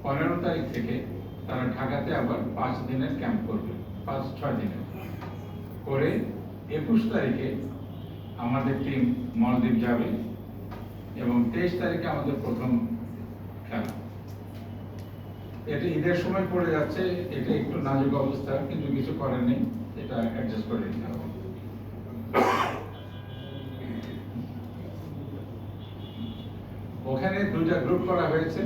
15 তারিখ থেকে তারা ঢাকাতে আবার 5 দিনের ক্যাম্প করবে, 5-6 দিনের করে 21 তারিখে আমাদের টিম মালদ্বীপ যাবে এবং 23 তারিখে আমাদের প্রথম খেলা। এটা ঈদের সময় পড়ে যাচ্ছে, এটা একটু নাজুক অবস্থা, কিন্তু কিছু করার নেই, এটা অ্যাডজাস্ট করে নিতে হবে। ওখানে 2টা গ্রুপ করা হয়েছে।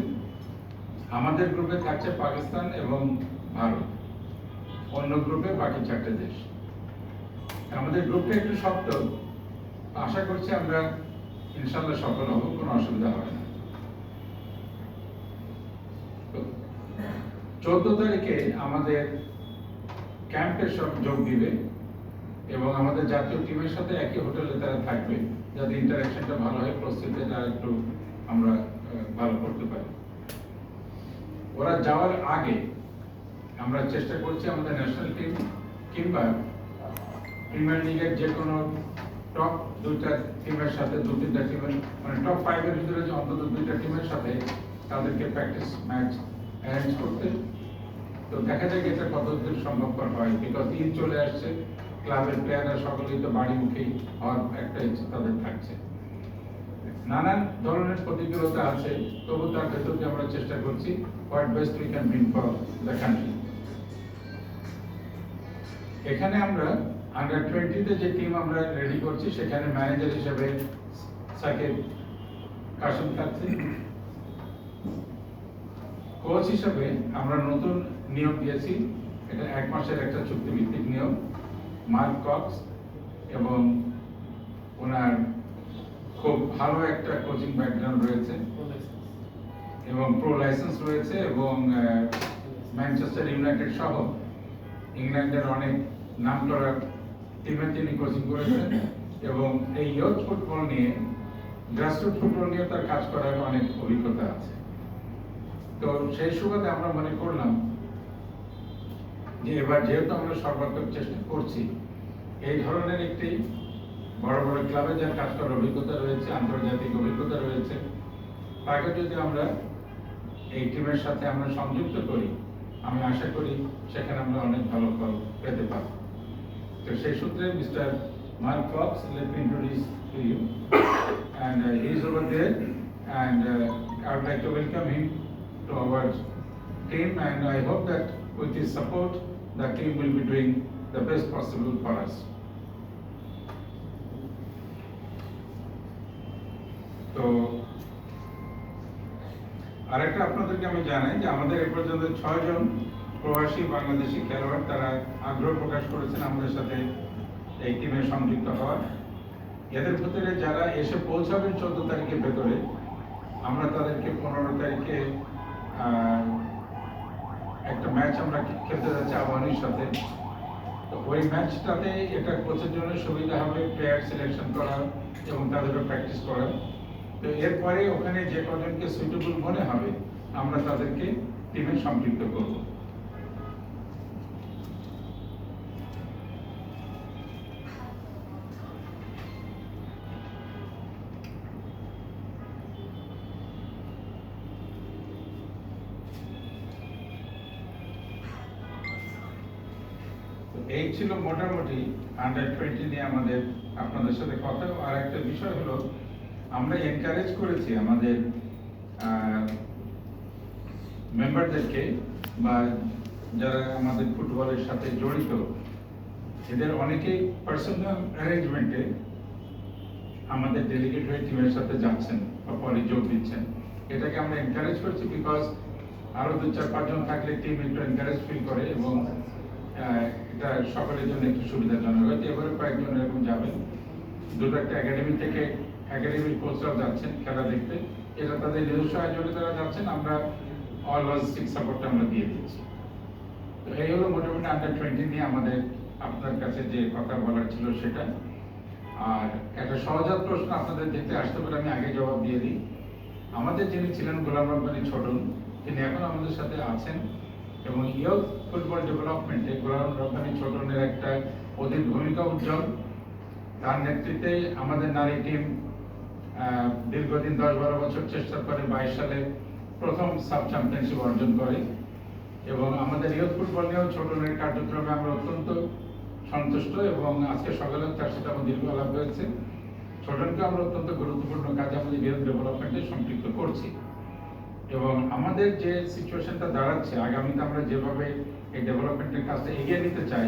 আমাদের গ্রুপে থাকছে পাকিস্তান এবং ভারত, অন্য গ্রুপে বাকি 4টে দেশ। আমাদের গ্রুপটা একটু শক্ত, আশা করছি আমরা ইনশাল্লাহ সফল হব, কোনো অসুবিধা হবে না। 14 তারিখে আমাদের ক্যাম্পে সব যোগ দিবে এবং আমাদের জাতীয় টিমের সাথে একই হোটেলে তারা থাকবে, যাতে ইন্টারাকশনটা ভালো হয়, প্রস্তুতিটা যারা একটু আমরা ভালো করতে পারি। ওরা যাওয়ার আগে আমরা চেষ্টা করছি আমাদের ন্যাশনাল টিম কিংবা প্রিমিয়ার লিগের যে কোনো টপ 2টা টিমের সাথে, 2-3টা টিমের, মানে টপ 5 এর ভিতরে যে অন্তত 2টা টিমের সাথে তাদেরকে প্র্যাকটিস ম্যাচ অ্যারেঞ্জ করতে। তো দেখা যাক এটা কতদূর সম্ভবপর হয়, বিকজ ঈদ চলে আসছে, ক্লাবের প্লেয়াররা সকলেই তো বাড়িমুখী হওয়ার একটা ইচ্ছে তাদের থাকছে। নানান ধরনের প্রতিকূলতা আছে, তবু তার ভেতর দিয়ে আমরা চেষ্টা করছি what best we can bring for the country. এখানে আমরা আন্ডার 20-তে যে টিম আমরা রেডি করছি, সেখানে ম্যানেজার হিসেবে সাকিব কাসিম থাকছে। কোচ হিসেবে আমরা নতুন নিয়োগ দিয়েছি, এটা 1 মাসের একটা চুক্তিভিত্তিক নিয়োগ, মার্ক কক্স, এবং ওনার খুব ভালো একটা কোচিং ব্যাকগ্রাউন্ড রয়েছে এবং প্রো লাইসেন্স রয়েছে, এবং ম্যানচেস্টার ইউনাইটেড সহ ইংল্যান্ডের অনেক নামকরা টিমে তিনি কোচিং করেছেন এবং এই ইয়ুথ ফুটবল নিয়ে, গ্রাসরুট ফুটবল নিয়ে তার কাজ করার অনেক অভিজ্ঞতা আছে। তো সেই সুবাদে আমরা মনে করলাম যে এবার যেহেতু আমরা সর্বাত্মক চেষ্টা করছি, এই ধরনের একটি বড় বড় ক্লাবে যার কাজ করার অভিজ্ঞতা রয়েছে, আন্তর্জাতিক অভিজ্ঞতা রয়েছে, তাকে যদি আমরা এই টিমের সাথে আমরা সংযুক্ত করি, আমি আশা করি সেখানে আমরা অনেক ভালো ফল পেতে পারব। তো সেই সূত্রে mister Mark Cox, let me introduce to you, and he is over there, and I would like to welcome him to our team, and I hope that with his support the team will be doing the best possible for us. তো আরেকটা আপনাদেরকে আমি জানাই যে আমাদের এ পর্যন্ত 6 জন প্রবাসী বাংলাদেশি খেলোয়াড় তারা আগ্রহ প্রকাশ করেছেন আমাদের সাথে এই টিমে সংযুক্ত হওয়ার। এদের ভিতরে যারা এসে পৌঁছাবেন 14 তারিখের ভেতরে, আমরা তাদেরকে 15 তারিখে একটা ম্যাচ আমরা খেলতে যাচ্ছি আবাহনীর সাথে। তো ওই ম্যাচটাতে এটা কোচের জন্য সুবিধা হবে প্লেয়ার সিলেকশন করা এবং তাদেরও প্র্যাকটিস করা। তো এরপরে ওখানে যে কজনকে সুইটেবল মনে হবে আমরা তাদেরকে টিমে সম্পৃক্ত করব। এই ছিল মোটামুটি আন্ডার 20 নিয়ে আমাদের আপনাদের সাথে কথা। আর একটা বিষয় হলো, আমরা এনকারেজ করেছি আমাদের মেম্বারদেরকে বা যারা আমাদের ফুটবলের সাথে জড়িত, এদের অনেকেই পার্সোনাল অ্যারেঞ্জমেন্টে আমাদের ডেলিগেট হয়ে টিমের সাথে যাচ্ছেন বা পরে যোগ দিচ্ছেন। এটাকে আমরা এনকারেজ করছি, বিকজ আরো 2-4-5 জন থাকলে টিম একটু এনকারেজ ফিল করে এবং এটা সকলের জন্য একটু সুবিধাজনক হয়। এবারে কয়েকজন এরকম যাবেন, 2-1টা একাডেমি থেকে একাডেমির কোচরাও যাচ্ছেন খেলা দেখতে, এটা তাদের নিজস্ব আয়োজনে তারা যাচ্ছেন, আমরা অল লজিস্টিক সাপোর্টটা আমরা দিয়ে দিচ্ছি। তো এই হলো মোটামুটি আন্ডার 20 নিয়ে আমাদের আপনার কাছে যে কথা বলার ছিল সেটা। আর একটা সহজাত প্রশ্ন আপনাদের দেখতে আসতে পারে, আমি আগে জবাব দিয়ে দিই। আমাদের যিনি ছিলেন গোলাম রব্বানী ছোটন, তিনি এখন আমাদের সাথে আছেন এবং ইয়ুথ ফুটবল ডেভেলপমেন্টে গোলাম রব্বানী ছোটনের একটা অধিক ভূমিকা উজ্জ্বল। তার নেতৃত্বে আমাদের নারী টিম দীর্ঘদিন 10-12 বছর চেষ্টার পরে 22 সালে প্রথম সাব চ্যাম্পিয়নশিপ অর্জন করে। এবং আমাদের ইয়ুথ ফুটবল নিয়েও ছোটনের কার্যক্রমে আমরা অত্যন্ত সন্তুষ্ট, এবং আজকে সকালে তার সাথে আমার দীর্ঘ আলাপ হয়েছে। ছোটনকে আমরা অত্যন্ত গুরুত্বপূর্ণ কাজে আমাদের ইয়ুথ ডেভেলপমেন্টে সম্পৃক্ত করছি। এবং আমাদের যে সিচুয়েশনটা দাঁড়াচ্ছে, আগামীতে আমরা যেভাবে এই ডেভেলপমেন্টের কাজটা এগিয়ে নিতে চাই,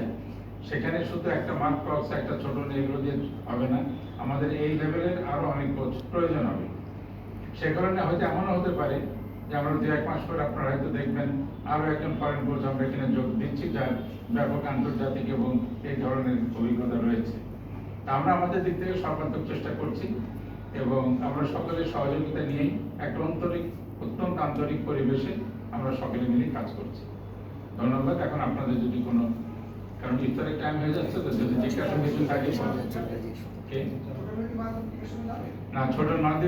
সেখানে শুধু একটা মার্ক কক্স, একটা ছোট এগুলো দিয়ে হবে না, আমাদের এই লেভেলের আরো অনেক কোচ প্রয়োজন হবে। সে কারণে হয়তো এমনও হতে পারে যে আমরা 2-1 মাস পরে আপনারা হয়তো দেখবেন আরো একজন ফরেন কোচ আমরা এখানে যোগ দিচ্ছি, যার ব্যাপক আন্তর্জাতিক এবং এই ধরনের অভিজ্ঞতা রয়েছে। তা আমরা আমাদের দিক থেকে সর্বাত্মক চেষ্টা করছি, এবং আমরা সকলের সহযোগিতা নিয়েই একটা অত্যন্ত আন্তরিক পরিবেশে আমরা সকলে মিলে কাজ করছি। ধন্যবাদ। এখন আপনাদের যদি কোনো, কারণ ইফতারের টাইম হয়ে যাচ্ছে, তো যদি জিজ্ঞাসা কিছু থাকে না, ছোট মাধ্যমিক